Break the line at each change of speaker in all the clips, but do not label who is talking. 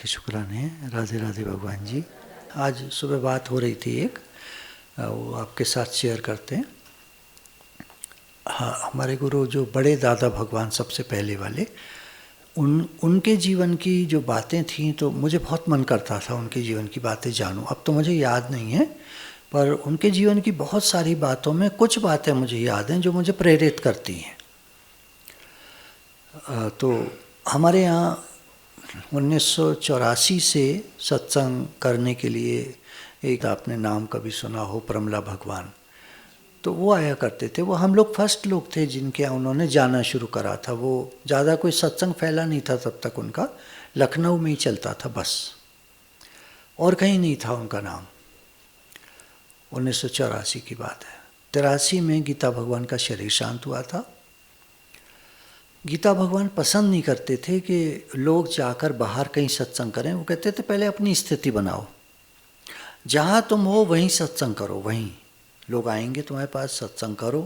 के शुक्राने। राधे राधे भगवान जी। आज सुबह बात हो रही थी एक, वो आपके साथ शेयर करते हैं। हाँ, हमारे गुरु जो बड़े दादा भगवान सबसे पहले वाले, उनके जीवन की जो बातें थीं तो मुझे बहुत मन करता था उनके जीवन की बातें जानूं। अब तो मुझे याद नहीं है, पर उनके जीवन की बहुत सारी बातों में कुछ बातें मुझे याद हैं जो मुझे प्रेरित करती हैं। तो हमारे यहाँ 1984 से सत्संग करने के लिए एक, आपने नाम कभी सुना हो, प्रमला भगवान, तो वो आया करते थे। वो हम लोग फर्स्ट लोग थे जिनके यहाँ उन्होंने जाना शुरू करा था। वो ज़्यादा कोई सत्संग फैला नहीं था तब तक, उनका लखनऊ में ही चलता था बस, और कहीं नहीं था उनका नाम। 1984 की बात है। 83 में गीता भगवान का शरीर शांत हुआ था। गीता भगवान पसंद नहीं करते थे कि लोग जाकर बाहर कहीं सत्संग करें। वो कहते थे पहले अपनी स्थिति बनाओ, जहाँ तुम हो वहीं सत्संग करो, वहीं लोग आएंगे तुम्हारे पास, सत्संग करो,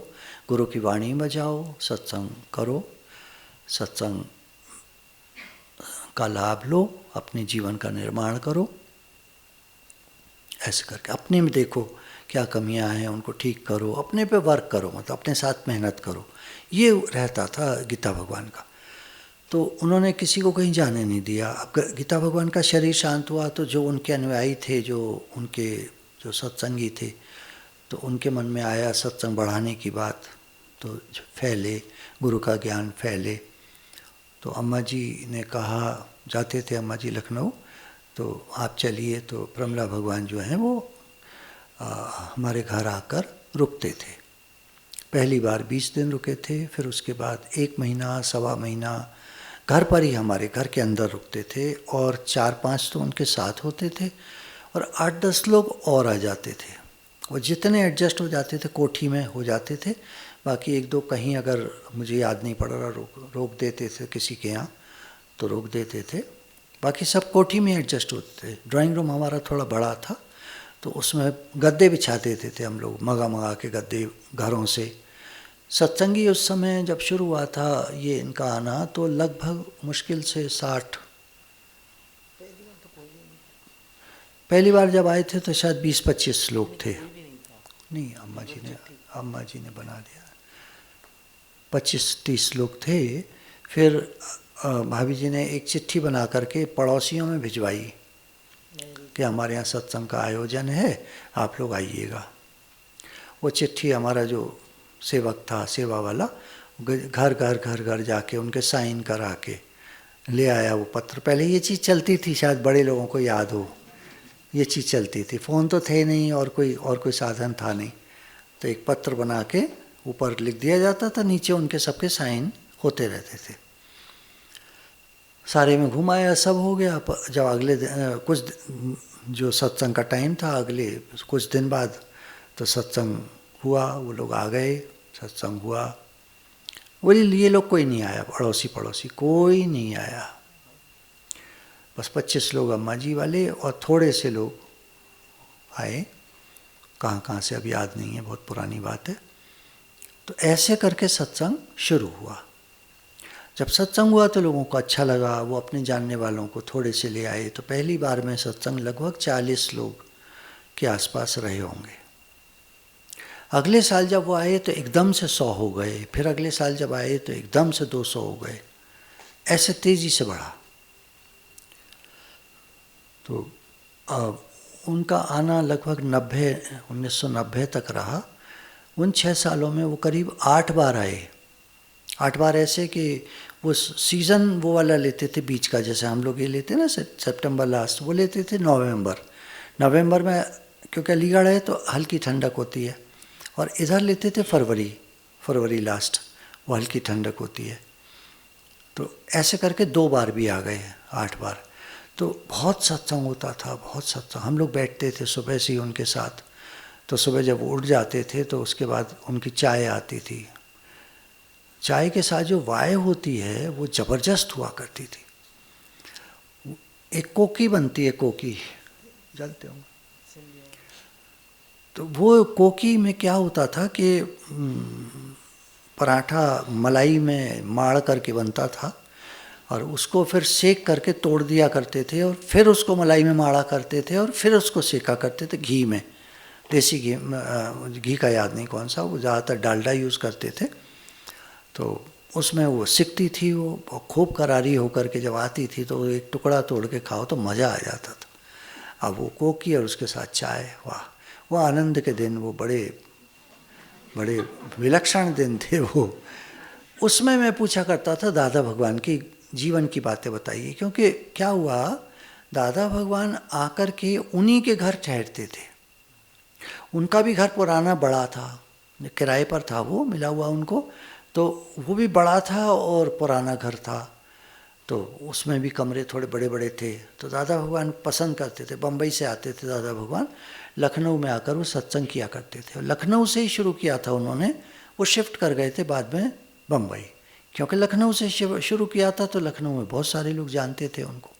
गुरु की वाणी बजाओ, सत्संग करो, सत्संग का लाभ लो, अपने जीवन का निर्माण करो। ऐसे करके अपने में देखो क्या कमियां हैं, उनको ठीक करो, अपने पे वर्क करो, मतलब अपने साथ मेहनत करो। ये रहता था गीता भगवान का। तो उन्होंने किसी को कहीं जाने नहीं दिया। अब गीता भगवान का शरीर शांत हुआ तो जो उनके अनुयायी थे, जो सत्संगी थे, तो उनके मन में आया सत्संग बढ़ाने की बात, तो फैले, गुरु का ज्ञान फैले। तो अम्मा जी ने कहा, जाते थे अम्मा जी लखनऊ, तो आप चलिए। तो प्रमला भगवान जो हैं वो हमारे घर आकर रुकते थे। पहली बार 20 दिन रुके थे, फिर उसके बाद 1 महीना, सवा महीना घर पर ही, हमारे घर के अंदर रुकते थे। और 4-5 तो उनके साथ होते थे, और 8-10 लोग और आ जाते थे। वो जितने एडजस्ट हो जाते थे कोठी में हो जाते थे। बाकी 1-2 कहीं, अगर मुझे याद नहीं पड़ रहा, रोक देते थे किसी के यहाँ, तो रोक देते थे। बाकी सब कोठी में एडजस्ट होते थे। ड्राइंग रूम हमारा थोड़ा बड़ा था, तो उसमें गद्दे बिछा देते थे हम लोग, मंगा के गद्दे घरों से। सत्संगी उस समय जब शुरू हुआ था ये इनका आना, तो लगभग मुश्किल से 60, पहली बार जब आए थे तो शायद 20-25 लोग थे। नहीं, अम्मा जी ने बना दिया, 25-30 लोग थे। फिर भाभी जी ने एक चिट्ठी बना करके पड़ोसियों में भिजवाई कि हमारे यहाँ सत्संग का आयोजन है, आप लोग आइएगा। वो चिट्ठी हमारा जो सेवक था, सेवा वाला, घर घर जाके उनके साइन करा के ले आया वो पत्र। पहले ये चीज़ चलती थी, शायद बड़े लोगों को याद हो, ये चीज़ चलती थी। फ़ोन तो थे नहीं, और कोई साधन था नहीं। तो एक पत्र बना के ऊपर लिख दिया जाता था, नीचे उनके सबके साइन होते रहते थे। सारे में घुमाया, सब हो गया। जब अगले कुछ जो सत्संग का टाइम था, अगले कुछ दिन बाद तो सत्संग हुआ, वो लोग आ गए, सत्संग हुआ। बोले ये लोग कोई नहीं आया, पड़ोसी कोई नहीं आया। बस 25 लोग अम्मा जी वाले और थोड़े से लोग आए, कहाँ से अब याद नहीं है, बहुत पुरानी बात है। तो ऐसे करके सत्संग शुरू हुआ। जब सत्संग हुआ तो लोगों को अच्छा लगा, वो अपने जानने वालों को थोड़े से ले आए। तो पहली बार में सत्संग लगभग 40 लोग के आसपास रहे होंगे। अगले साल जब वो आए तो एकदम से 100 हो गए, फिर अगले साल जब आए तो एकदम से 200 हो गए। ऐसे तेजी से बढ़ा। तो उनका आना लगभग 1990 तक रहा। उन 6 सालों में वो करीब 8 बार आए। 8 बार ऐसे कि वो सीज़न वो वाला लेते थे बीच का, जैसे हम लोग ये लेते हैं ना सितंबर लास्ट, वो लेते थे नवंबर में, क्योंकि अलीगढ़ है तो हल्की ठंडक होती है। और इधर लेते थे फरवरी लास्ट, वो हल्की ठंडक होती है। तो ऐसे करके 2 बार भी आ गए, 8 बार। तो बहुत सत्संग होता था, बहुत सत्संग। हम लोग बैठते थे सुबह से ही उनके साथ। तो सुबह जब उठ जाते थे तो उसके बाद उनकी चाय आती थी। चाय के साथ जो वाय होती है वो ज़बरदस्त हुआ करती थी। एक कोकी बनती है, कोकी जानते होंगे। तो वो कोकी में क्या होता था कि पराठा मलाई में माड़ करके बनता था, और उसको फिर सेक करके तोड़ दिया करते थे और फिर उसको मलाई में माड़ा करते थे और फिर उसको सेका करते थे घी में, देसी घी, घी का याद नहीं कौन सा, वो ज़्यादातर डालडा यूज़ करते थे। तो उसमें वो सिकती थी, वो खूब करारी होकर के जब आती थी तो एक टुकड़ा तोड़ के खाओ तो मज़ा आ जाता था। अब वो कोकी और उसके साथ चाय, वाह, वो आनंद के दिन, वो बड़े बड़े विलक्षण दिन थे वो। उसमें मैं पूछा करता था दादा भगवान की जीवन की बातें बताइए, क्योंकि क्या हुआ, दादा भगवान आकर के उन्हीं के घर ठहरते थे। उनका भी घर पुराना बड़ा था, किराए पर था वो, मिला हुआ उनको, तो वो भी बड़ा था और पुराना घर था, तो उसमें भी कमरे थोड़े बड़े बड़े थे। तो दादा भगवान पसंद करते थे, बम्बई से आते थे दादा भगवान, लखनऊ में आकर वो सत्संग किया करते थे। और लखनऊ से ही शुरू किया था उन्होंने, वो शिफ्ट कर गए थे बाद में बम्बई, क्योंकि लखनऊ से शुरू किया था तो लखनऊ में बहुत सारे लोग जानते थे उनको।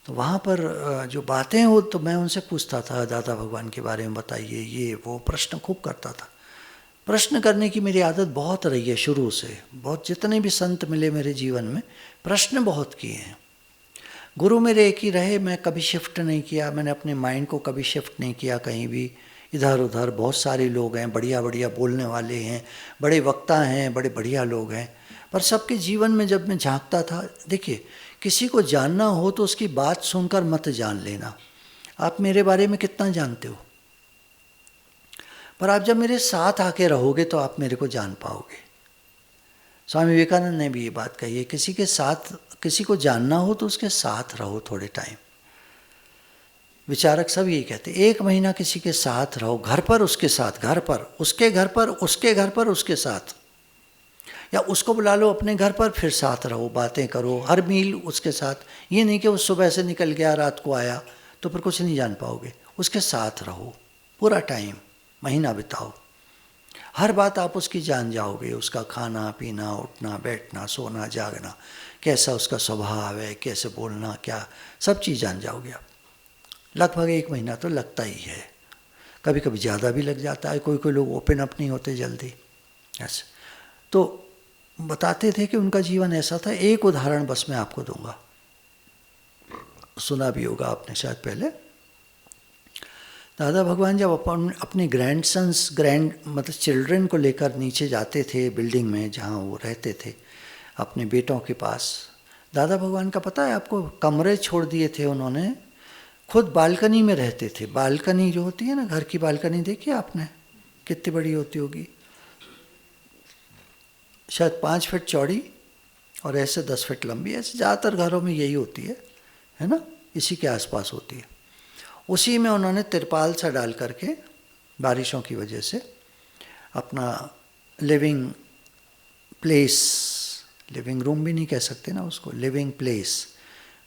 तो वहाँ पर जो बातें हो तो मैं उनसे पूछता था दादा भगवान के बारे में बताइए, ये वो प्रश्न खूब करता था। प्रश्न करने की मेरी आदत बहुत रही है शुरू से, बहुत जितने भी संत मिले मेरे जीवन में प्रश्न बहुत किए हैं। गुरु मेरे एक ही रहे, मैं कभी शिफ्ट नहीं किया, मैंने अपने माइंड को कभी शिफ्ट नहीं किया कहीं भी इधर उधर। बहुत सारे लोग हैं, बढ़िया बढ़िया बोलने वाले हैं, बड़े वक्ता हैं, बड़े बढ़िया लोग हैं, पर सबके जीवन में जब मैं झांकता था, देखिए किसी को जानना हो तो उसकी बात सुनकर मत जान लेना, आप मेरे बारे में कितना जानते हो, पर आप जब मेरे साथ आके रहोगे तो आप मेरे को जान पाओगे। स्वामी विवेकानंद ने भी ये बात कही है, किसी के साथ, किसी को जानना हो तो उसके साथ रहो थोड़े टाइम। विचारक सब यही कहते, 1 महीना किसी के साथ रहो, घर पर उसके साथ, घर पर उसके घर पर, उसके घर पर उसके साथ, या उसको बुला लो अपने घर पर, फिर साथ रहो, बातें करो, हर मील उसके साथ। ये नहीं कि वो सुबह से निकल गया रात को आया, तो फिर कुछ नहीं जान पाओगे। उसके साथ रहो पूरा टाइम, महीना बिताओ, हर बात आप उसकी जान जाओगे, उसका खाना पीना, उठना बैठना, सोना जागना, कैसा उसका स्वभाव है, कैसे बोलना, क्या सब चीज़ जान जाओगे आप। लगभग 1 महीना तो लगता ही है, कभी कभी ज़्यादा भी लग जाता है, कोई कोई लोग ओपन अप नहीं होते जल्दी ऐसे। तो बताते थे कि उनका जीवन ऐसा था। एक उदाहरण बस मैं आपको दूंगा, सुना भी होगा आपने शायद पहले। दादा भगवान जब अपने ग्रैंडसन्स, मतलब चिल्ड्रन को लेकर नीचे जाते थे बिल्डिंग में जहाँ वो रहते थे अपने बेटों के पास, दादा भगवान का पता है आपको, कमरे छोड़ दिए थे उन्होंने, खुद बालकनी में रहते थे। बालकनी जो होती है ना, घर की बालकनी देखी आपने, कितनी बड़ी होती होगी, शायद 5 फीट चौड़ी और ऐसे 10 फीट लंबी, ऐसे ज़्यादातर घरों में यही होती है ना, इसी के आसपास होती है। उसी में उन्होंने तिरपाल सा डाल करके बारिशों की वजह से अपना लिविंग प्लेस, लिविंग रूम भी नहीं कह सकते ना उसको, लिविंग प्लेस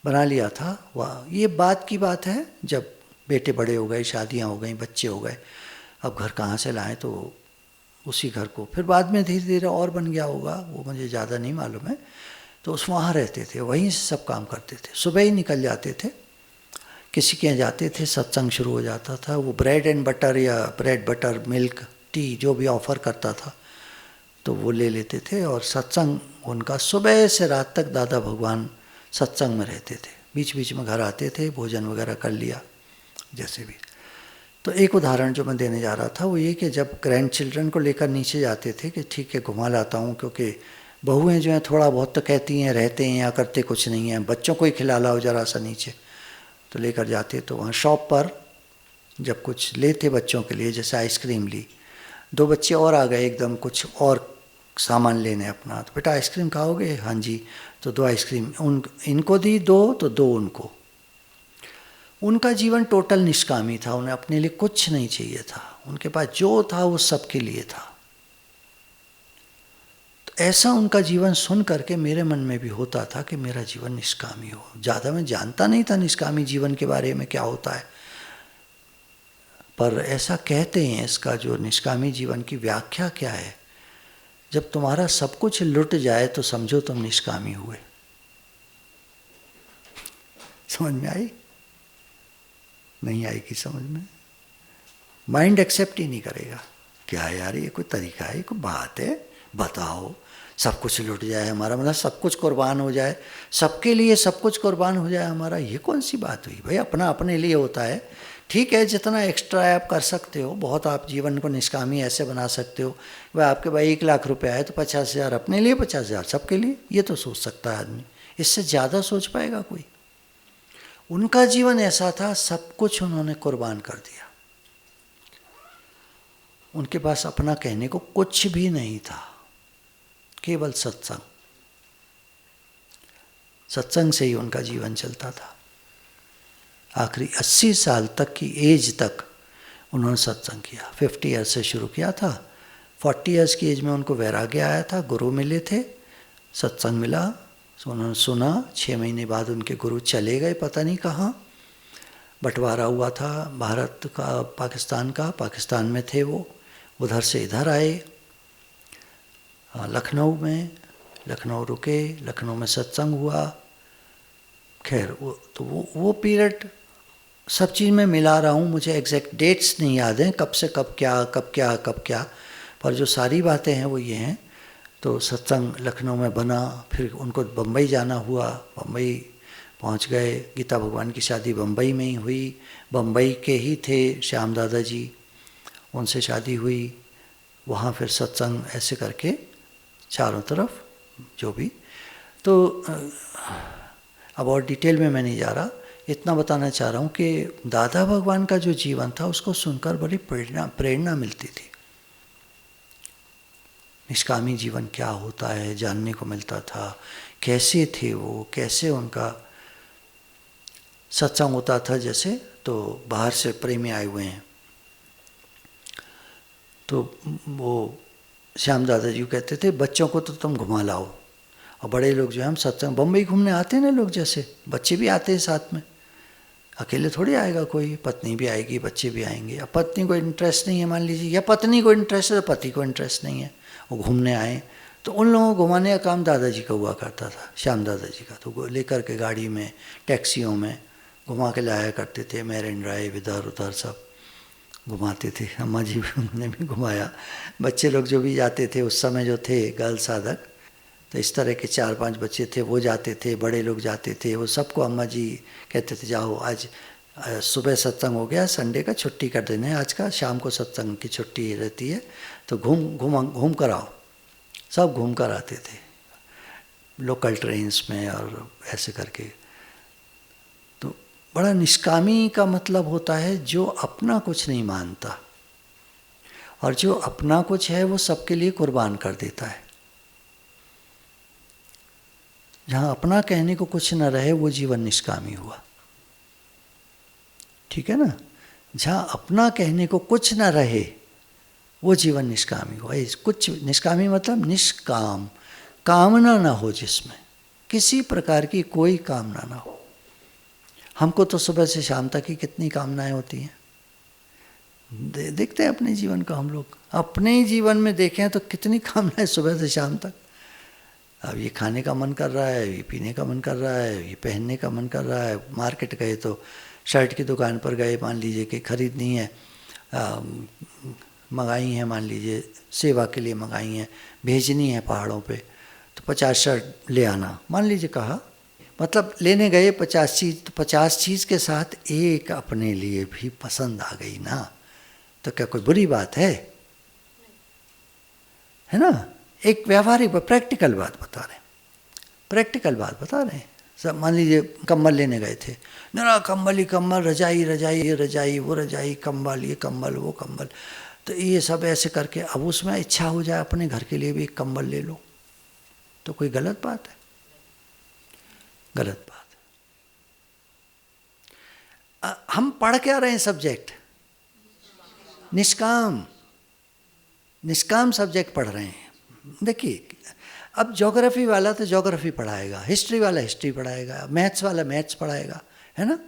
बना लिया था। वाह, ये बात की बात है जब बेटे बड़े हो गए, शादियां हो गई, बच्चे हो गए, अब घर कहाँ से लाएं, तो उसी घर को फिर बाद में धीरे धीरे और बन गया होगा, वो मुझे ज़्यादा नहीं मालूम है। तो उस वहाँ रहते थे, वहीं से सब काम करते थे, सुबह ही निकल जाते थे, किसी के यहाँ जाते थे, सत्संग शुरू हो जाता था। वो ब्रेड एंड बटर या ब्रेड बटर मिल्क टी जो भी ऑफ़र करता था तो वो ले लेते थे, और सत्संग उनका सुबह से रात तक दादा भगवान सत्संग में रहते थे, बीच बीच में घर आते थे, भोजन वगैरह कर लिया जैसे भी। तो एक उदाहरण जो मैं देने जा रहा था वो ये कि जब ग्रैंड चिल्ड्रन को लेकर नीचे जाते थे कि ठीक है घुमा लाता हूँ, क्योंकि बहुएँ जो हैं थोड़ा बहुत तो कहती हैं, रहते हैं या करते कुछ नहीं हैं, बच्चों को ही खिला लाओ ज़रा सा नीचे, तो लेकर जाते। तो वहाँ शॉप पर जब कुछ लेते बच्चों के लिए, जैसे आइसक्रीम ली, 2 बच्चे और आ गए एकदम कुछ और सामान लेने अपना, तो बेटा आइसक्रीम खाओगे, हाँ जी, तो 2 आइसक्रीम इनको दी, 2 तो 2 उनको। उनका जीवन टोटल निष्कामी था, उन्हें अपने लिए कुछ नहीं चाहिए था, उनके पास जो था वो सबके लिए था। तो ऐसा उनका जीवन सुन करके मेरे मन में भी होता था कि मेरा जीवन निष्कामी हो। ज़्यादा मैं जानता नहीं था निष्कामी जीवन के बारे में क्या होता है, पर ऐसा कहते हैं, इसका जो निष्कामी जीवन की व्याख्या क्या है, जब तुम्हारा सब कुछ लुट जाए तो समझो तुम निष्कामी हुए। समझ में आई? नहीं आएगी समझ में, माइंड एक्सेप्ट ही नहीं करेगा। क्या यार ये कोई तरीका है, कोई बात है, बताओ, सब कुछ लुट जाए हमारा, मतलब सब कुछ कुर्बान हो जाए, सबके लिए सब कुछ कुर्बान हो जाए हमारा, ये कौन सी बात हुई भाई? अपना अपने लिए होता है, ठीक है, जितना एक्स्ट्रा आप कर सकते हो, बहुत आप जीवन को निष्कामी ऐसे बना सकते हो, वह आपके भाई 1 लाख रुपए आए तो 50,000 अपने लिए, 50,000 सबके लिए, ये तो सोच सकता है आदमी। इससे ज़्यादा सोच पाएगा कोई? उनका जीवन ऐसा था, सब कुछ उन्होंने कुर्बान कर दिया। उनके पास अपना कहने को कुछ भी नहीं था, केवल सत्संग। सत्संग से ही उनका जीवन चलता था। आखिरी 80 साल तक की एज तक उन्होंने सत्संग किया। 50 ईयर्स से शुरू किया था, 40 ईयर्स की एज में उनको वैराग्य आया था, गुरु मिले थे, सत्संग मिला, उन्होंने सुना। 6 महीने बाद उनके गुरु चले गए, पता नहीं कहाँ, बंटवारा हुआ था भारत का पाकिस्तान का, पाकिस्तान में थे वो, उधर से इधर आए लखनऊ में, लखनऊ रुके, लखनऊ में सत्संग हुआ। खैर वो पीरियड सब चीज़ में मिला रहा हूँ, मुझे एग्जैक्ट डेट्स नहीं याद हैं कब से कब क्या, कब क्या कब क्या, पर जो सारी बातें हैं वो ये हैं। तो सत्संग लखनऊ में बना, फिर उनको बम्बई जाना हुआ, बम्बई पहुँच गए, गीता भगवान की शादी बम्बई में ही हुई, बम्बई के ही थे श्याम दादा जी, उनसे शादी हुई, वहाँ फिर सत्संग, ऐसे करके चारों तरफ जो भी। तो अब और डिटेल में मैं नहीं जा रहा, इतना बताना चाह रहा हूँ कि दादा भगवान का जो जीवन था उसको सुनकर बड़ी प्रेरणा मिलती थी। निष्कामी जीवन क्या होता है जानने को मिलता था, कैसे थे वो, कैसे उनका सत्संग होता था। जैसे तो बाहर से प्रेमी आए हुए हैं, तो वो श्याम दादा जी कहते थे बच्चों को तो तुम घुमा लाओ, और बड़े लोग जो है, हम सत्संग बम्बई घूमने आते हैं ना लोग, जैसे बच्चे भी आते हैं साथ में, अकेले थोड़ी आएगा कोई, पत्नी भी आएगी, बच्चे भी आएंगे। अब पत्नी को इंटरेस्ट नहीं है मान लीजिए, या पत्नी को इंटरेस्ट है तो पति को इंटरेस्ट नहीं है, वो घूमने आए, तो उन लोगों को घुमाने का काम दादाजी का हुआ करता था, श्याम दादाजी का। तो लेकर के गाड़ी में, टैक्सियों में घुमा के लाया करते थे, मैरिन ड्राइव इधर उधर सब घुमाते थे। अम्मा जी भी, उन्होंने भी घुमाया, बच्चे लोग जो भी जाते थे उस समय जो थे गर्ल साधक, तो इस तरह के 4-5 बच्चे थे, वो जाते थे, बड़े लोग जाते थे, वो सबको अम्मा जी कहते थे जाओ आज सुबह सत्संग हो गया, संडे का छुट्टी कर देना है आज का, शाम को सत्संग की छुट्टी रहती है, तो घूम कर आओ। सब घूम कर आते थे लोकल ट्रेन्स में और ऐसे करके। तो बड़ा निष्कामी का मतलब होता है जो अपना कुछ नहीं मानता, और जो अपना कुछ है वो सबके लिए कुर्बान कर देता है। जहाँ अपना कहने को कुछ न रहे वो जीवन निष्कामी हुआ, ठीक है ना। जहाँ अपना कहने को कुछ न रहे वो जीवन निष्कामी हुआ। कुछ निष्कामी मतलब निष्काम, कामना ना हो, जिसमें किसी प्रकार की कोई कामना ना हो। हमको तो सुबह से शाम तक ही कितनी कामनाएं होती हैं, देखते हैं अपने जीवन का, हम लोग अपने जीवन में देखें तो कितनी कामनाएं सुबह से शाम तक। अब ये खाने का मन कर रहा है, ये पीने का मन कर रहा है, ये पहनने का मन कर रहा है, मार्केट गए तो शर्ट की दुकान पर गए, मान लीजिए कि खरीदनी है, मंगाई है, मान लीजिए सेवा के लिए मंगाई हैं, भेजनी है पहाड़ों पे, तो 50 शर्ट ले आना, मान लीजिए कहा, मतलब लेने गए 50 चीज़, तो 50 चीज़ के साथ एक अपने लिए भी पसंद आ गई ना, तो क्या कोई बुरी बात है ना। एक व्यावहारिक प्रैक्टिकल बात बता रहे हैं, प्रैक्टिकल बात बता रहे हैं। सब मान लीजिए कंबल लेने गए थे, ना कंबल ही कंबल, रजाई रजाई, ये रजाई वो रजाई, कंबल ये कंबल वो कंबल, तो ये सब ऐसे करके अब उसमें इच्छा हो जाए अपने घर के लिए भी एक कंबल ले लो, तो कोई गलत बात है? गलत बात है। हम पढ़ क्या रहे हैं सब्जेक्ट? निष्काम, निष्काम सब्जेक्ट पढ़ रहे हैं। देखिए अब ज्योग्राफी वाला तो ज्योग्राफी पढ़ाएगा, हिस्ट्री वाला हिस्ट्री पढ़ाएगा, मैथ्स वाला मैथ्स पढ़ाएगा, है ना,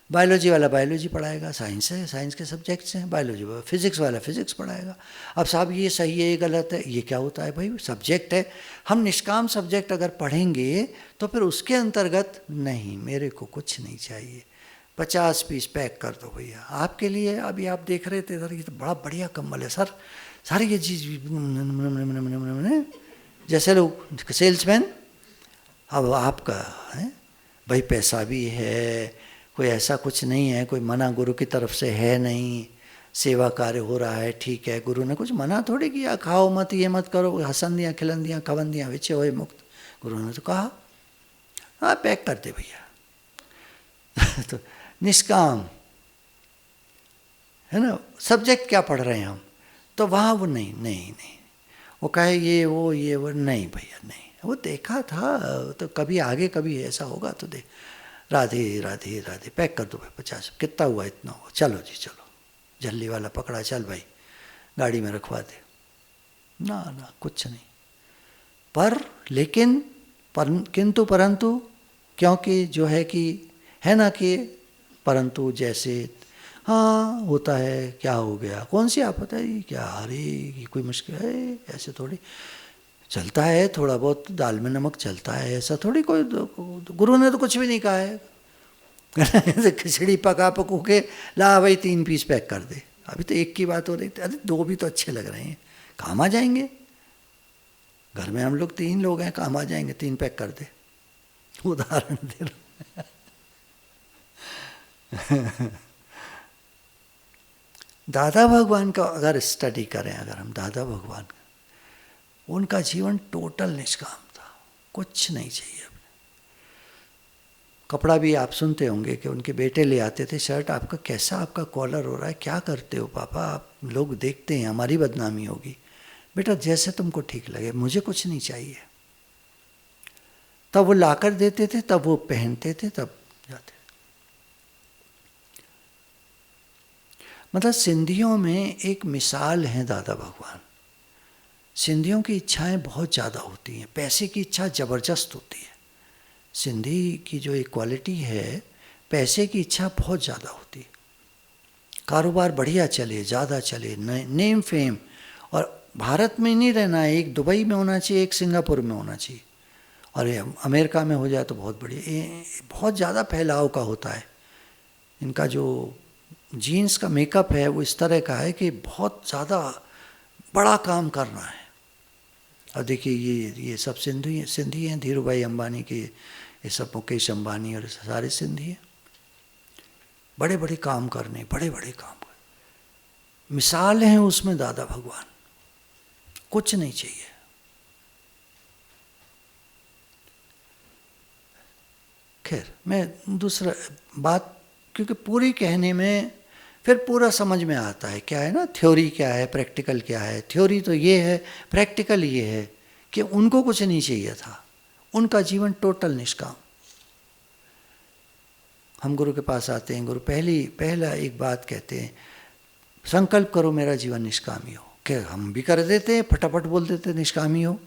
बायोलॉजी वाला बायोलॉजी पढ़ाएगा, साइंस है, साइंस के सब्जेक्ट्स हैं, बायोलॉजी वाला, फिजिक्स वाला फिजिक्स पढ़ाएगा। अब साहब ये सही है ये गलत है, ये क्या होता है भाई? सब्जेक्ट है। हम निष्काम सब्जेक्ट अगर पढ़ेंगे तो फिर उसके अंतर्गत नहीं, मेरे को कुछ नहीं चाहिए, 50 पीस पैक कर दो भैया आपके लिए। अभी आप देख रहे थे सर ये तो बड़ा बढ़िया कम्बल है सर, सारी ये चीज़ जैसे लोग सेल्समैन, अब आपका है भाई, पैसा भी है, कोई ऐसा कुछ नहीं है, कोई मना गुरु की तरफ से है नहीं, सेवा कार्य हो रहा है, ठीक है, गुरु ने कुछ मना थोड़ी किया, खाओ मत, ये मत करो, हसन दियाँ खिलन दियाँ खवन दियाँ विचे होए मुक्त, गुरु ने तो कहा हाँ पैक कर दे भैया। तो निष्काम है ना, सब्जेक्ट क्या पढ़ रहे हैं हम, तो वहाँ वो नहीं नहीं नहीं, वो कहे ये वो नहीं भैया नहीं, वो देखा था तो कभी आगे कभी ऐसा होगा तो दे, राधे राधे राधे, पैक कर दो भाई 50, कितना हुआ इतना हुआ, चलो जी चलो, झल्ली वाला पकड़ा, चल भाई गाड़ी में रखवा दे, ना ना कुछ नहीं। पर लेकिन किंतु परंतु, क्योंकि जो है कि है ना कि परंतु जैसे हाँ होता है, क्या हो गया, कौन सी आफत है क्या, अरे ये कोई मुश्किल है, ऐसे थोड़ी चलता है, थोड़ा बहुत दाल में नमक चलता है, ऐसा थोड़ी कोई, गुरु ने तो कुछ भी नहीं कहा है। खिचड़ी पका पकू के ला भाई 3 पीस पैक कर दे, अभी तो एक की बात हो रही थी, अरे 2 भी तो अच्छे लग रहे हैं, काम आ जाएंगे, घर में हम लोग 3 लोग हैं, काम आ जाएंगे, 3 पैक कर दे, उदाहरण दे रहा। दादा भगवान का अगर स्टडी करें, अगर हम दादा भगवान का, उनका जीवन टोटल निष्काम था, कुछ नहीं चाहिए। कपड़ा भी आप सुनते होंगे कि उनके बेटे ले आते थे, शर्ट आपका कैसा, आपका कॉलर हो रहा है, क्या करते हो पापा, आप लोग देखते हैं हमारी बदनामी होगी, बेटा जैसे तुमको ठीक लगे, मुझे कुछ नहीं चाहिए। तब वो लाकर देते थे, तब वो पहनते थे, तब जाते थे। मतलब सिंधियों में एक मिसाल है दादा भगवान। सिंधियों की इच्छाएं बहुत ज़्यादा होती हैं, पैसे की इच्छा ज़बरदस्त होती है। सिंधी की जो एक क्वालिटी है, पैसे की इच्छा बहुत ज़्यादा होती है, कारोबार बढ़िया चले, ज़्यादा चले, नेम फेम, और भारत में नहीं रहना है, एक दुबई में होना चाहिए, एक सिंगापुर में होना चाहिए, और अमेरिका में हो जाए तो बहुत बढ़िया। बहुत ज़्यादा फैलाव का होता है। इनका जो जीन्स का मेकअप है वो इस तरह का है कि बहुत ज़्यादा बड़ा काम करना है। अब देखिए ये सब सिंधी हैं, धीरू भाई अंबानी के, ये सब मुकेश अंबानी और सारे सिंधी हैं, बड़े बड़े काम करने, बड़े बड़े काम करने। मिसाल हैं उसमें दादा भगवान, कुछ नहीं चाहिए। खैर मैं दूसरा बात, क्योंकि पूरी कहने में फिर पूरा समझ में आता है क्या है ना, थ्योरी क्या है, प्रैक्टिकल क्या है। थ्योरी तो ये है, प्रैक्टिकल ये है कि उनको कुछ नहीं चाहिए था, उनका जीवन टोटल निष्काम। हम गुरु के पास आते हैं, गुरु पहला एक बात कहते हैं, संकल्प करो मेरा जीवन निष्कामी हो। क्या हम भी कर देते हैं, फटाफट बोल देते निष्कामी हो,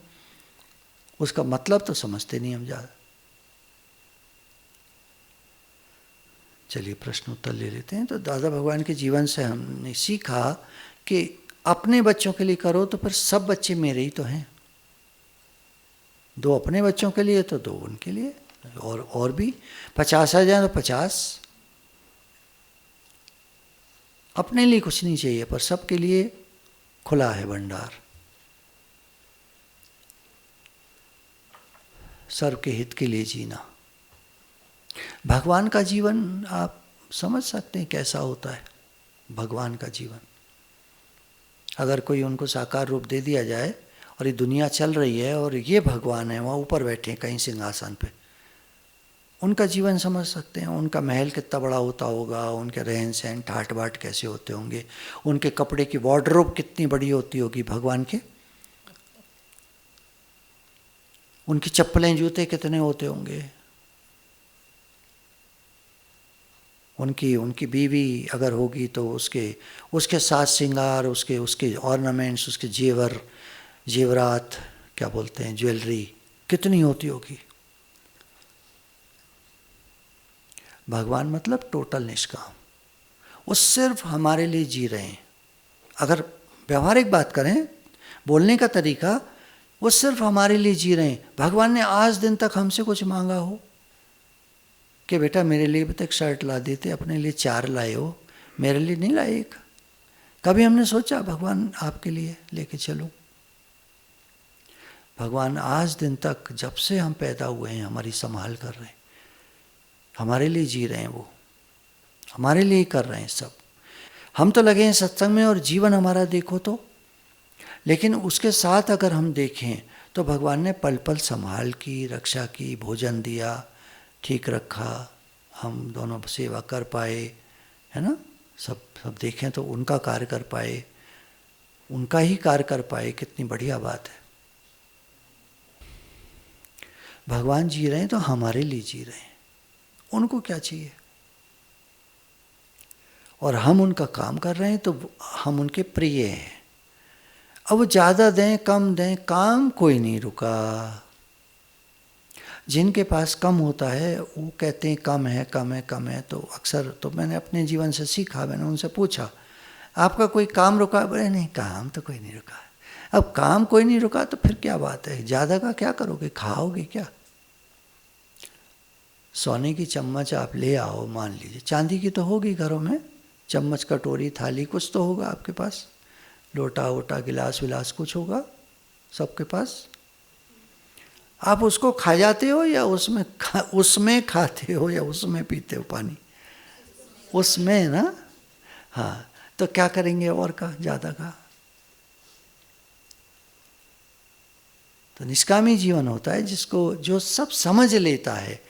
उसका मतलब तो समझते नहीं हम ज़्यादा। चलिए प्रश्न उत्तर ले लेते हैं। तो दादा भगवान के जीवन से हमने सीखा कि अपने बच्चों के लिए करो तो फिर सब बच्चे मेरे ही तो हैं। 2 अपने बच्चों के लिए तो 2 उनके लिए, और भी 50 आ जाए तो 50। अपने लिए कुछ नहीं चाहिए, पर सबके लिए खुला है भंडार। सर्व के हित के लिए जीना। भगवान का जीवन आप समझ सकते हैं कैसा होता है। भगवान का जीवन, अगर कोई उनको साकार रूप दे दिया जाए और ये दुनिया चल रही है और ये भगवान है, वहाँ ऊपर बैठे हैं कहीं सिंहासन पे, उनका जीवन समझ सकते हैं। उनका महल कितना बड़ा होता होगा, उनके रहन सहन ठाट बाट कैसे होते होंगे, उनके कपड़े की वार्डरोब कितनी बड़ी होती होगी भगवान के, उनकी चप्पलें जूते कितने होते होंगे, उनकी बीवी अगर होगी तो उसके साज श्रृंगार, उसके ऑर्नामेंट्स, उसके जेवरात क्या बोलते हैं, ज्वेलरी कितनी होती होगी। भगवान मतलब टोटल निष्काम, वो सिर्फ हमारे लिए जी रहे हैं। अगर व्यवहारिक बात करें, बोलने का तरीका, वो सिर्फ हमारे लिए जी रहे हैं। भगवान ने आज दिन तक हमसे कुछ मांगा हो कि बेटा मेरे लिए भी तो एक शर्ट ला देते, अपने लिए 4 लाए हो, मेरे लिए नहीं लाए एक। कभी हमने सोचा भगवान आपके लिए लेके चलो? भगवान आज दिन तक जब से हम पैदा हुए हैं हमारी संभाल कर रहे हैं, हमारे लिए जी रहे हैं, वो हमारे लिए ही कर रहे हैं सब। हम तो लगे हैं सत्संग में और जीवन हमारा देखो तो, लेकिन उसके साथ अगर हम देखें तो भगवान ने पल पल संभाल की, रक्षा की, भोजन दिया, ठीक रखा, हम दोनों सेवा कर पाए, है ना। सब देखें तो उनका कार्य कर पाए, उनका ही कार्य कर पाए, कितनी बढ़िया बात है। भगवान जी रहे हैं तो हमारे लिए जी रहे हैं, उनको क्या चाहिए, और हम उनका काम कर रहे हैं तो हम उनके प्रिय हैं। अब वो ज़्यादा दें कम दें, काम कोई नहीं रुका। जिनके पास कम होता है वो कहते हैं कम है कम है कम है। तो अक्सर तो मैंने अपने जीवन से सीखा, मैंने उनसे पूछा आपका कोई काम रुका? बोले नहीं, काम तो कोई नहीं रुका। अब काम कोई नहीं रुका तो फिर क्या बात है, ज़्यादा का क्या करोगे, खाओगे क्या? सोने की चम्मच आप ले आओ, मान लीजिए, चांदी की तो होगी घरों में, चम्मच कटोरी थाली कुछ तो होगा आपके पास, लोटा वोटा गिलास विलास कुछ होगा सबके पास। आप उसको खा जाते हो या उसमें खाते हो या उसमें पीते हो पानी? उसमें ना। हाँ, तो क्या करेंगे और का, ज़्यादा का? तो निष्कामी जीवन होता है जिसको, जो सब समझ लेता है।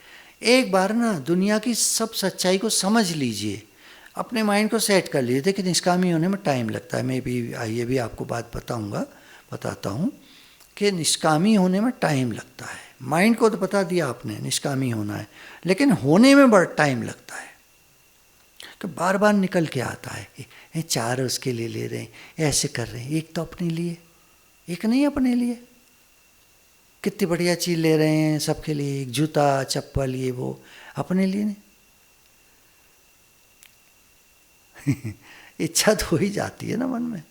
एक बार ना दुनिया की सब सच्चाई को समझ लीजिए, अपने माइंड को सेट कर लीजिए। देखिए निष्कामी होने में टाइम लगता है, मैं भी ये भी आपको बात बताता हूँ कि निष्कामी होने में टाइम लगता है। माइंड को तो बता दिया आपने निष्कामी होना है, लेकिन होने में बड़ा टाइम लगता है कि बार बार निकल के आता है, ये चार उसके लिए ले रहे हैं, ऐसे कर रहे हैं, एक तो अपने लिए, एक नहीं अपने लिए। कितनी बढ़िया चीज़ ले रहे हैं सबके लिए, एक जूता चप्पल ये वो, अपने लिए नहीं। इच्छा तो हो ही जाती है ना मन में।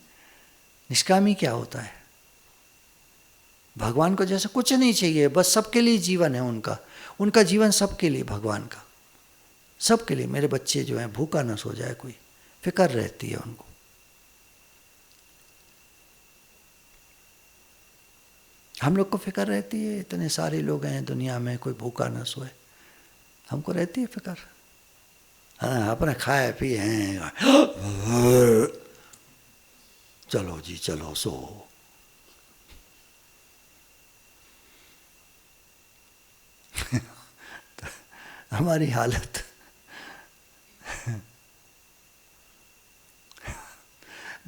निष्कामी क्या होता है? भगवान को जैसे कुछ नहीं चाहिए, बस सबके लिए जीवन है उनका जीवन सबके लिए, भगवान का सबके लिए। मेरे बच्चे जो हैं भूखा न सो जाए कोई, फिक्र रहती है उनको। हम लोग को फिक्र रहती है, इतने सारे लोग हैं दुनिया में, कोई भूखा न सोए, हमको रहती है फिक्र। हाँ, अपने खाए पिए हैं, चलो जी चलो सो। हमारी हालत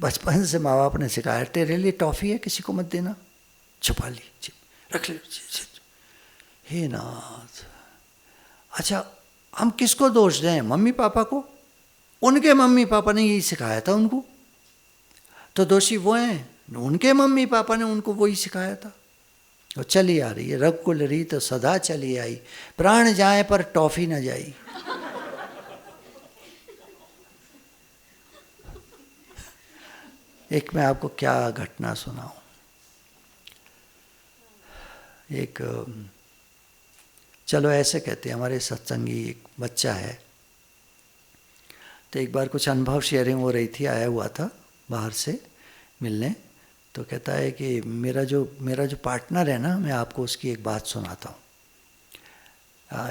बचपन से माँ बाप ने सिखाया, तेरे लिए टॉफी है किसी को मत देना, छुपा ली, रख ले। हे नाथ, अच्छा हम किसको दोष दें? मम्मी पापा को? उनके मम्मी पापा ने यही सिखाया था उनको, तो दोषी वो हैं, उनके मम्मी पापा ने उनको वही सिखाया था। और चली आ रही है रघुकुल रीत सदा चली आई, प्राण जाए पर टॉफी न जाई। एक मैं आपको क्या घटना सुनाऊं। एक, चलो ऐसे कहते हैं, हमारे सत्संगी एक बच्चा है, तो एक बार कुछ अनुभव शेयरिंग हो रही थी, आया हुआ था बाहर से मिलने, तो कहता है कि मेरा जो पार्टनर है ना, मैं आपको उसकी एक बात सुनाता हूँ।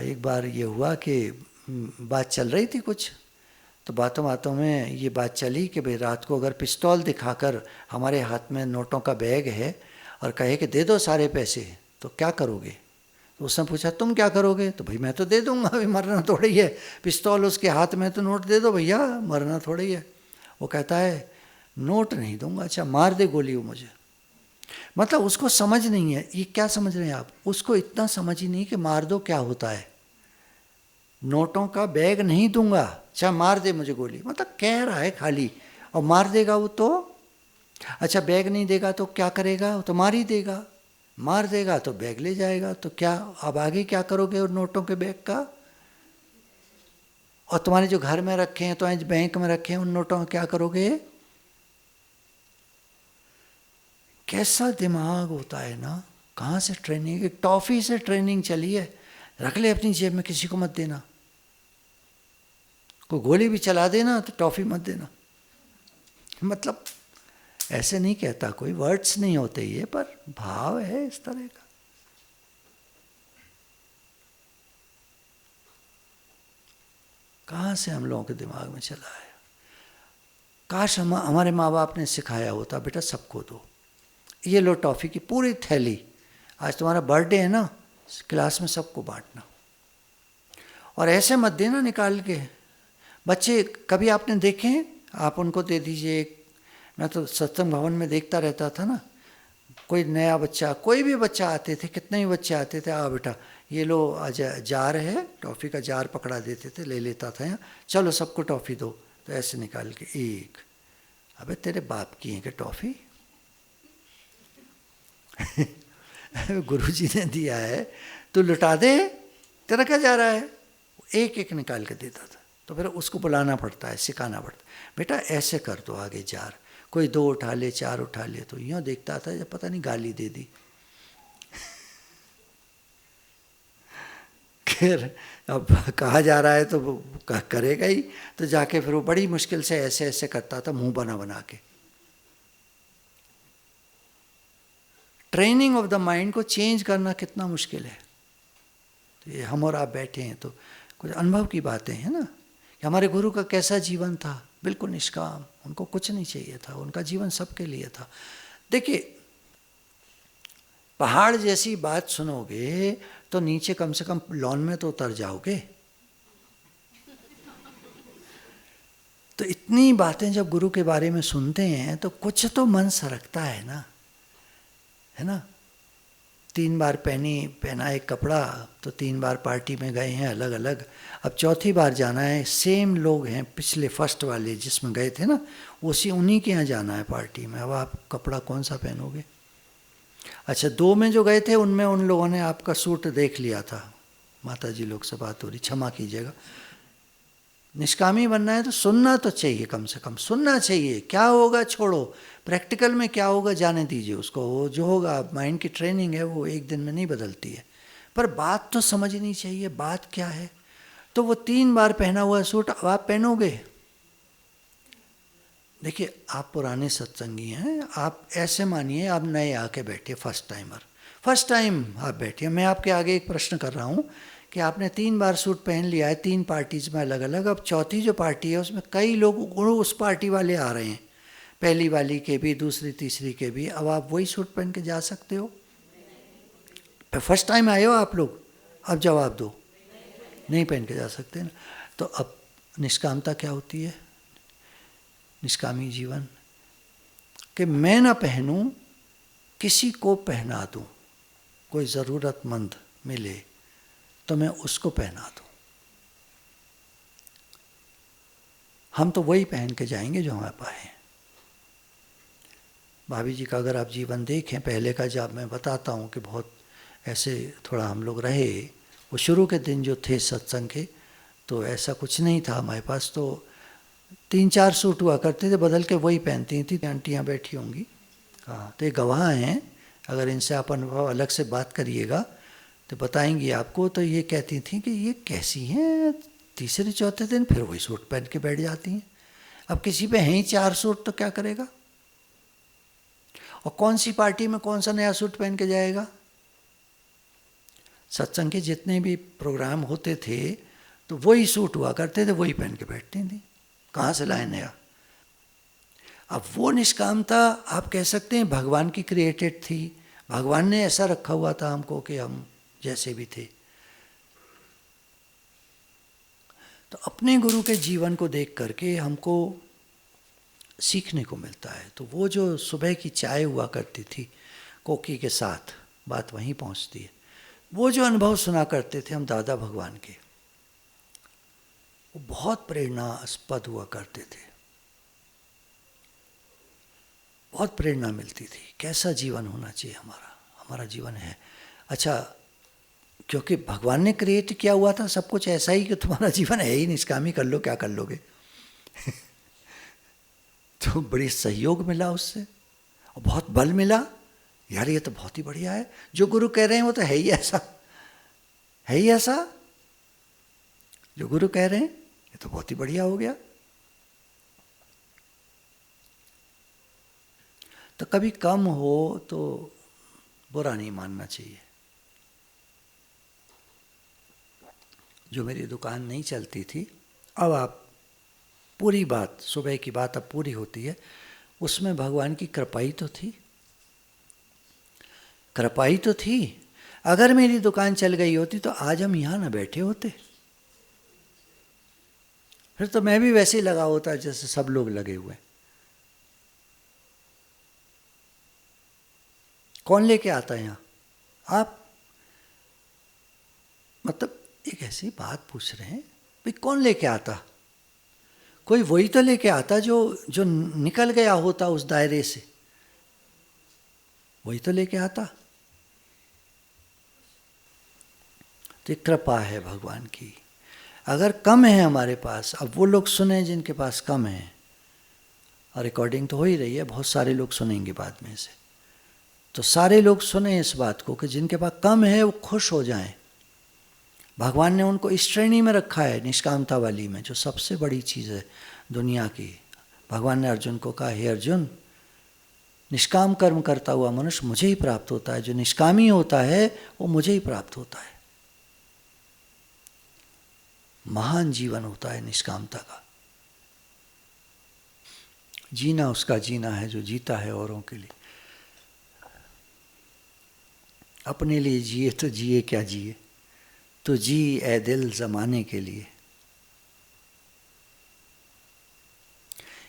एक बार ये हुआ कि बात चल रही थी कुछ, तो बातों बातों में ये बात चली कि भाई रात को अगर पिस्तौल दिखाकर हमारे हाथ में नोटों का बैग है और कहे कि दे दो सारे पैसे, तो क्या करोगे? तो उसने पूछा तुम क्या करोगे? तो भाई मैं तो दे दूंगा, अभी मरना थोड़ी है, पिस्तौल उसके हाथ में, तो नोट दे दो भैया, मरना थोड़ी है। वो कहता है नोट नहीं दूंगा, अच्छा मार दे गोली वो मुझे। मतलब उसको समझ नहीं है, ये क्या समझ रहे हैं आप, उसको इतना समझ ही नहीं कि मार दो क्या होता है। नोटों का बैग नहीं दूंगा, अच्छा मार दे मुझे गोली, मतलब कह रहा है खाली, और मार देगा वो तो। अच्छा बैग नहीं देगा तो क्या करेगा? वो तो मार ही देगा, मार देगा तो बैग ले जाएगा, तो क्या अब आगे क्या करोगे उन नोटों के बैग का? और तुम्हारे जो घर में रखे हैं, तो आज बैंक में रखे हैं, उन नोटों का क्या करोगे? कैसा दिमाग होता है ना, कहाँ से ट्रेनिंग, एक टॉफी से ट्रेनिंग चली है, रख ले अपनी जेब में, किसी को मत देना, कोई गोली भी चला देना तो टॉफी मत देना। मतलब ऐसे नहीं कहता कोई, वर्ड्स नहीं होते ये, पर भाव है इस तरह का। कहाँ से हम लोगों के दिमाग में चला है। काश हमारे माँ बाप ने सिखाया होता, बेटा सबको दो, ये लो टॉफ़ी की पूरी थैली, आज तुम्हारा बर्थडे है ना, क्लास में सबको बांटना। और ऐसे मत देना निकाल के। बच्चे कभी आपने देखे हैं, आप उनको दे दीजिए। मैं तो सत्संग भवन में देखता रहता था ना, कोई नया बच्चा, कोई भी बच्चा आते थे, कितने ही बच्चे आते थे, आ बेटा ये लो आज जार है, टॉफ़ी का जार पकड़ा देते थे, ले लेता था, यहाँ चलो सबको टॉफ़ी दो, तो ऐसे निकाल के एक, अबे तेरे बाप की है कि टॉफ़ी गुरुजी ने दिया है, तू लुटा दे, तेरा क्या जा रहा है। एक एक निकाल के देता था। तो फिर उसको बुलाना पड़ता है, सिखाना पड़ता है, बेटा ऐसे कर दो आगे जार, कोई 2 उठा ले 4 उठा ले, तो यूँ देखता था जब पता नहीं गाली दे दी फिर अब कहा जा रहा है तो वो करेगा ही, तो जाके फिर वो बड़ी मुश्किल से ऐसे ऐसे करता था, मुंह बना बना के। ट्रेनिंग ऑफ द माइंड को चेंज करना कितना मुश्किल है। तो ये हम और आप बैठे हैं तो कुछ अनुभव की बातें हैं ना, कि हमारे गुरु का कैसा जीवन था, बिल्कुल निष्काम, उनको कुछ नहीं चाहिए था, उनका जीवन सबके लिए था। देखिए पहाड़ जैसी बात सुनोगे तो नीचे कम से कम लॉन में तो उतर जाओगे। तो इतनी बातें जब गुरु के बारे में सुनते हैं तो कुछ तो मन सरकता है ना, है ना। 3 बार पहना एक कपड़ा, तो 3 बार पार्टी में गए हैं अलग अलग, अब चौथी बार जाना है, सेम लोग हैं, पिछले फर्स्ट वाले जिसमें गए थे ना, उन्हीं के यहाँ जाना है पार्टी में। अब आप कपड़ा कौन सा पहनोगे। अच्छा 2 में जो गए थे उनमें उन लोगों ने आपका सूट देख लिया था, माता जी लोग से बात हो रही, क्षमा कीजिएगा। निष्कामी बनना है तो सुनना तो चाहिए, कम से कम सुनना चाहिए। क्या होगा छोड़ो, प्रैक्टिकल में क्या होगा जाने दीजिए उसको, वो जो होगा, माइंड की ट्रेनिंग है वो एक दिन में नहीं बदलती है, पर बात तो समझनी चाहिए, बात क्या है। तो वो 3 बार पहना हुआ सूट अब आप पहनोगे। देखिए आप पुराने सत्संगी हैं, आप ऐसे मानिए आप नए आके बैठे, फर्स्ट टाइमर, फर्स्ट टाइम आप बैठिए, मैं आपके आगे एक प्रश्न कर रहा हूँ कि आपने 3 बार सूट पहन लिया है 3 पार्टीज में अलग अलग, अब चौथी जो पार्टी है उसमें कई लोग उस पार्टी वाले आ रहे हैं, पहली वाली के भी, दूसरी तीसरी के भी, अब आप वही सूट पहन के जा सकते हो। फर्स्ट टाइम आए हो आप लोग, अब जवाब दो, नहीं पहन के जा सकते ना। तो अब निष्कामता क्या होती है, निष्कामी जीवन, कि मैं ना पहनूं, किसी को पहना दूं, कोई ज़रूरतमंद मिले तो मैं उसको पहना दूं। हम तो वही पहन के जाएंगे जो हमारे पास है। भाभी जी का अगर आप जीवन देखें पहले का, जब मैं बताता हूँ कि बहुत ऐसे थोड़ा हम लोग रहे, वो शुरू के दिन जो थे सत्संग के, तो ऐसा कुछ नहीं था हमारे पास, तो 3-4 सूट हुआ करते थे, बदल के वही पहनती थी। आंटियाँ बैठी होंगी, हाँ, तो ये गवाह हैं, अगर इनसे आप अनुभव अलग से बात करिएगा तो बताएंगी आपको। तो ये कहती थी कि ये कैसी हैं, तीसरे चौथे दिन फिर वही सूट पहन के बैठ जाती हैं। अब किसी पे हैं ही 4 सूट तो क्या करेगा, और कौन सी पार्टी में कौन सा नया सूट पहन के जाएगा। सत्संग के जितने भी प्रोग्राम होते थे तो वही सूट हुआ करते थे, वही पहन के बैठती थी, कहाँ से लाए नया। अब वो निष्कामता आप कह सकते हैं भगवान की क्रिएटेड थी, भगवान ने ऐसा रखा हुआ था हमको कि हम जैसे भी थे। तो अपने गुरु के जीवन को देख करके हमको सीखने को मिलता है। तो वो जो सुबह की चाय हुआ करती थी कोकी के साथ, बात वहीं पहुंचती है। वो जो अनुभव सुना करते थे हम दादा भगवान के, वो बहुत प्रेरणास्पद हुआ करते थे, बहुत प्रेरणा मिलती थी। कैसा जीवन होना चाहिए हमारा, हमारा जीवन है अच्छा, क्योंकि भगवान ने क्रिएट किया हुआ था सब कुछ ऐसा ही कि तुम्हारा जीवन है ही, निष्कामी कर लो, क्या कर लोगे तो बड़ी सहयोग मिला उससे, और बहुत बल मिला, यार ये तो बहुत ही बढ़िया है, जो गुरु कह रहे हैं वो तो है ही ऐसा, है ही ऐसा, जो गुरु कह रहे हैं ये तो बहुत ही बढ़िया हो गया। तो कभी कम हो तो बुरा नहीं मानना चाहिए। जो मेरी दुकान नहीं चलती थी, अब आप पूरी बात, सुबह की बात अब पूरी होती है, उसमें भगवान की कृपाई तो थी, कृपाई तो थी। अगर मेरी दुकान चल गई होती तो आज हम यहाँ ना बैठे होते, फिर तो मैं भी वैसे ही लगा होता जैसे सब लोग लगे हुए। कौन लेके आता है यहाँ? आप मतलब एक ऐसी बात पूछ रहे हैं भाई, कौन लेके आता? कोई वही तो लेके आता जो जो निकल गया होता उस दायरे से, वही तो लेके आता। तो कृपा है भगवान की। अगर कम है हमारे पास, अब वो लोग सुने जिनके पास कम है, और रिकॉर्डिंग तो हो ही रही है, बहुत सारे लोग सुनेंगे बाद में से, तो सारे लोग सुने इस बात को कि जिनके पास कम है वो खुश हो जाएं। भगवान ने उनको इस श्रेणी में रखा है, निष्कामता वाली में, जो सबसे बड़ी चीज़ है दुनिया की। भगवान ने अर्जुन को कहा, हे अर्जुन, निष्काम कर्म करता हुआ मनुष्य मुझे ही प्राप्त होता है, जो निष्कामी होता है वो मुझे ही प्राप्त होता है। महान जीवन होता है निष्कामता का। जीना उसका जीना है जो जीता है औरों के लिए। अपने लिए जिए तो जिए क्या जिए, तो जी ए दिल जमाने के लिए।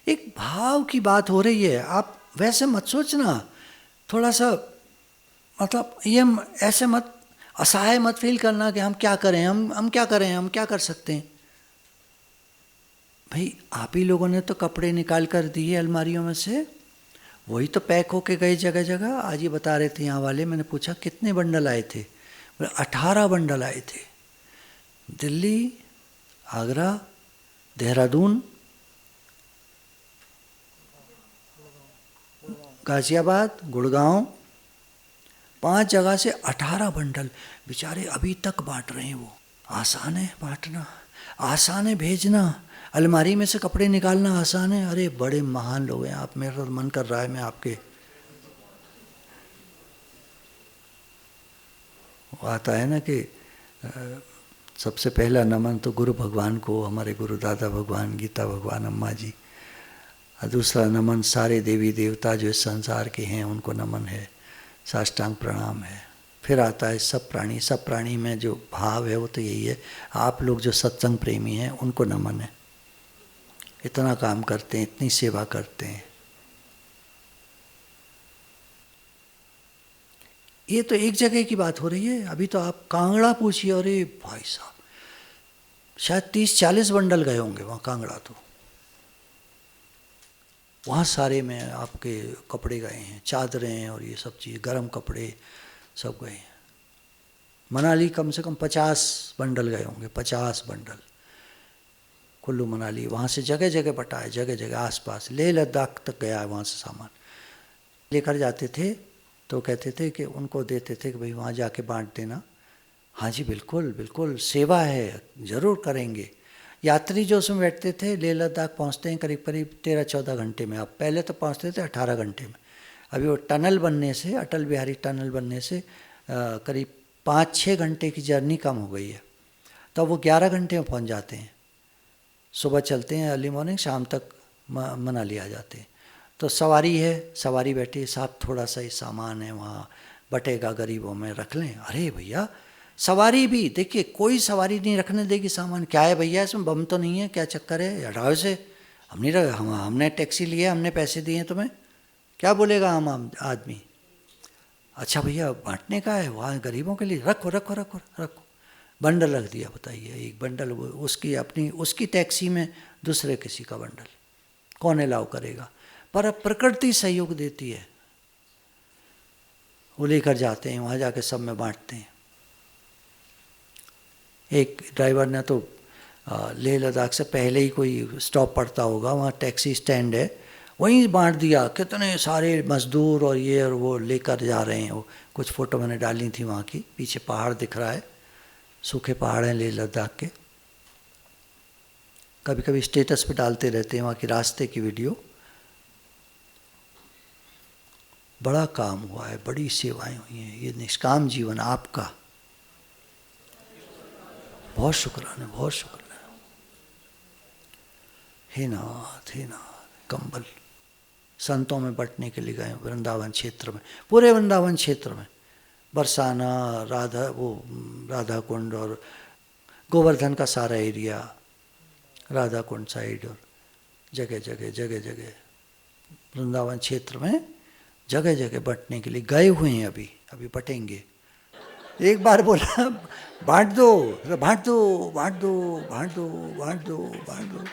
एक भाव की बात हो रही है, आप वैसे मत सोचना, थोड़ा सा मतलब ये ऐसे मत, असहाय मत फील करना कि हम क्या करें, हम क्या करें, हम क्या कर सकते हैं। भाई आप ही लोगों ने तो कपड़े निकाल कर दिए अलमारियों में से, वही तो पैक होके गए जगह जगह। आज ये बता रहे थे यहाँ वाले, मैंने पूछा कितने बंडल आए थे, बोले 18 बंडल आए थे। दिल्ली, आगरा, देहरादून, गाजियाबाद, गुड़गांव, 5 जगह से 18 बंडल। बेचारे अभी तक बांट रहे हैं। वो आसान है बांटना, आसान है भेजना, अलमारी में से कपड़े निकालना आसान है। अरे बड़े महान लोग हैं आप, मेरा मन कर रहा है मैं आपके, वो आता है ना कि सबसे पहला नमन तो गुरु भगवान को, हमारे गुरु दादा भगवान, गीता भगवान, अम्मा जी। और दूसरा नमन सारे देवी देवता जो इस संसार के हैं उनको नमन है, साष्टांग प्रणाम है। फिर आता है सब प्राणी। सब प्राणी में जो भाव है वो तो यही है, आप लोग जो सत्संग प्रेमी हैं उनको नमन है। इतना काम करते हैं, इतनी सेवा करते हैं। ये तो एक जगह की बात हो रही है। अभी तो आप कांगड़ा पूछिए, अरे भाई साहब, शायद 30-40 बंडल गए होंगे वहाँ कांगड़ा। तो वहाँ सारे में आपके कपड़े गए हैं, चादरें और ये सब चीज़, गर्म कपड़े सब गए हैं। मनाली कम से कम 50 बंडल गए होंगे, 50 बंडल कुल्लू मनाली। वहाँ से जगह जगह बटा है, जगह जगह आसपास, लेह लद्दाख तक गया है वहाँ से सामान। लेकर जाते थे तो कहते थे कि उनको देते थे कि भाई वहाँ जाके बांट देना। हाँ जी बिल्कुल बिल्कुल, सेवा है, ज़रूर करेंगे। यात्री जो उसमें बैठते थे, लेह लद्दाख पहुँचते हैं करीब करीब 13-14 घंटे में। अब पहले तो पहुँचते थे 18 घंटे में। अभी वो टनल बनने से, अटल बिहारी टनल बनने से करीब 5-6 घंटे की जर्नी कम हो गई है। तो वो 11 घंटे में पहुँच जाते हैं। सुबह चलते हैं अर्ली मॉर्निंग, शाम तक मनाली आ जाते हैं। तो सवारी है, सवारी बैठी, साहब थोड़ा सा ही सामान है वहाँ, बटेगा गरीबों में, रख लें। अरे भैया सवारी भी देखिए, कोई सवारी नहीं रखने देगी सामान। क्या है भैया इसमें, बम तो नहीं है, क्या चक्कर है, हटाओ से। हम नहीं रख, हमने टैक्सी लिया, हमने पैसे दिए तुम्हें, क्या बोलेगा हम आदमी। अच्छा भैया बांटने का है, वहाँ गरीबों के लिए, रखो रखो रखो रखो। बंडल रख दिया, बताइए एक बंडल उसकी अपनी, उसकी टैक्सी में दूसरे किसी का बंडल, कौन अलाउ करेगा। पर अब प्रकृति सहयोग देती है, वो लेकर जाते हैं, वहाँ जाके सब में बांटते हैं। एक ड्राइवर ने तो लेह लद्दाख से पहले ही कोई स्टॉप पड़ता होगा, वहाँ टैक्सी स्टैंड है, वहीं बांट दिया। कितने सारे मजदूर और ये और वो लेकर जा रहे हैं। वो कुछ फ़ोटो मैंने डाली थी वहाँ की, पीछे पहाड़ दिख रहा है, सूखे पहाड़ हैं लेह लद्दाख के। कभी कभी स्टेटस पे डालते रहते हैं वहाँ की रास्ते की वीडियो। बड़ा काम हुआ है, बड़ी सेवाएं हुई हैं। ये निष्काम जीवन आपका, बहुत शुक्राना, बहुत शुक्राना। हे नाथ, हे नाथ। कंबल संतों में बंटने के लिए गए वृंदावन क्षेत्र में, पूरे वृंदावन क्षेत्र में, बरसाना, राधा कुंड और गोवर्धन का सारा एरिया, राधा कुंड साइड, और जगह जगह जगह जगह वृंदावन क्षेत्र में जगह जगह बंटने के लिए गए हुए हैं। अभी अभी बटेंगे। एक बार बोला बांट दो, बांट दो, बांट दो, बांट दो, बांट दो, बांट दो।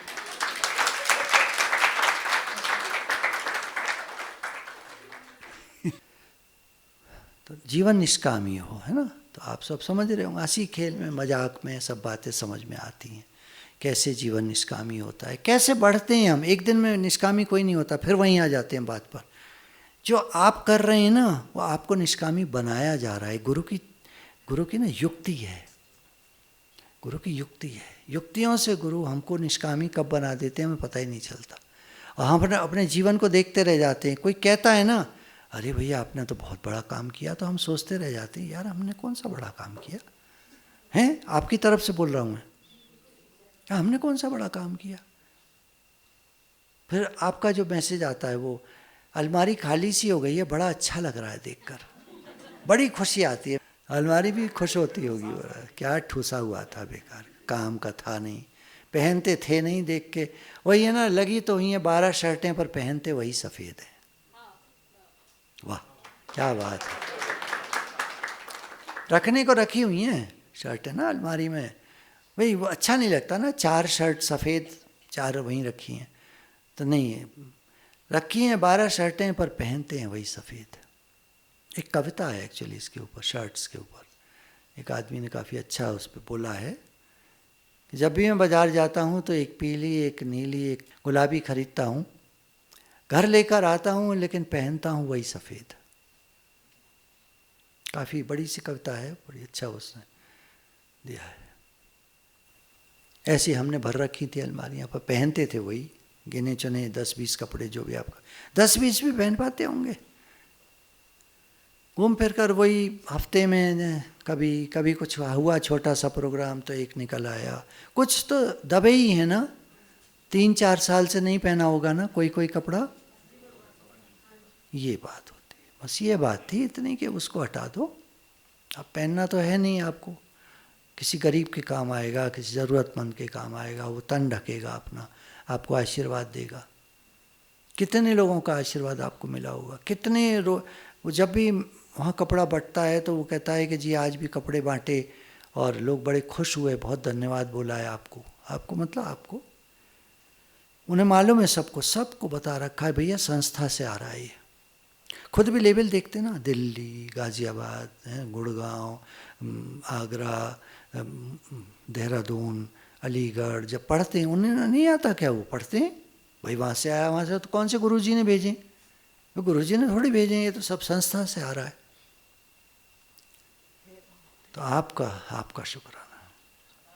तो जीवन निष्कामी हो, है ना। तो आप सब समझ रहे होंगे, हंसी खेल में, मजाक में सब बातें समझ में आती हैं, कैसे जीवन निष्कामी होता है, कैसे बढ़ते हैं हम। एक दिन में निष्कामी कोई नहीं होता, फिर वहीं आ जाते हैं बात पर। जो आप कर रहे हैं ना, वो आपको निष्कामी बनाया जा रहा है। गुरु की ना युक्ति है, गुरु की युक्ति है। युक्तियों से गुरु हमको निष्कामी कब बना देते हैं हमें पता ही नहीं चलता, और हम अपने जीवन को देखते रह जाते हैं। कोई कहता है ना, अरे भैया आपने तो बहुत बड़ा काम किया, तो हम सोचते रह जाते हैं, यार हमने कौन सा बड़ा काम किया है। आपकी तरफ से बोल रहा हूँ मैं, हमने कौन सा बड़ा काम किया। फिर आपका जो मैसेज आता है, वो अलमारी खाली सी हो गई है, बड़ा अच्छा लग रहा है देखकर, बड़ी खुशी आती है। अलमारी भी खुश होती होगी, क्या ठूसा हुआ था, बेकार, काम का था नहीं, पहनते थे नहीं, देख के वही है ना, लगी तो हुई है 12 शर्टें, पर पहनते वही सफ़ेद है। वाह क्या बात है। रखने को रखी हुई हैं शर्टें ना अलमारी में, भाई वो अच्छा नहीं लगता ना, 4 शर्ट सफ़ेद, 4 वहीं रखी हैं, तो नहीं है, रखी हैं 12 शर्टें, पर पहनते हैं वही सफ़ेद। एक कविता है एक्चुअली इसके ऊपर, शर्ट्स के ऊपर, एक आदमी ने काफ़ी अच्छा उस पर बोला है कि जब भी मैं बाज़ार जाता हूँ तो एक पीली, एक नीली, एक गुलाबी खरीदता हूँ, घर लेकर आता हूँ, लेकिन पहनता हूँ वही सफ़ेद। काफ़ी बड़ी सी कविता है, बड़ी अच्छा उसने दिया है। ऐसी हमने भर रखी थी अलमारियाँ, पर पहनते थे वही गिने चुने 10-20 कपड़े, जो भी आपका 10-20 भी पहन पाते होंगे, घूम फिर कर वही। हफ्ते में कभी कुछ हुआ छोटा सा प्रोग्राम तो एक निकल आया, कुछ तो दबे ही है ना, 3-4 साल से नहीं पहना होगा ना कोई कपड़ा। ये बात होती है, बस ये बात थी इतनी कि उसको हटा दो। अब पहनना तो है नहीं आपको, किसी गरीब के काम आएगा, किसी ज़रूरतमंद के काम आएगा, वो तन ढकेगा अपना, आपको आशीर्वाद देगा। कितने लोगों का आशीर्वाद आपको मिला होगा, कितने वो जब भी वहाँ कपड़ा बंटता है तो वो कहता है कि जी आज भी कपड़े बांटे और लोग बड़े खुश हुए, बहुत धन्यवाद बोला है आपको मतलब आपको, उन्हें मालूम है, सबको बता रखा है भैया संस्था से आ रहा है ये। खुद भी लेवल देखते ना, दिल्ली, गाज़ियाबाद, गुड़गांव, आगरा, देहरादून, अलीगढ़, जब पढ़ते हैं उन्हें नहीं आता क्या, वो पढ़ते हैं भाई वहाँ से आया, वहाँ से, तो कौन से गुरुजी ने भेजे, तो गुरुजी ने थोड़ी भेजे, ये तो सब संस्था से आ रहा है। तो आपका शुक्र।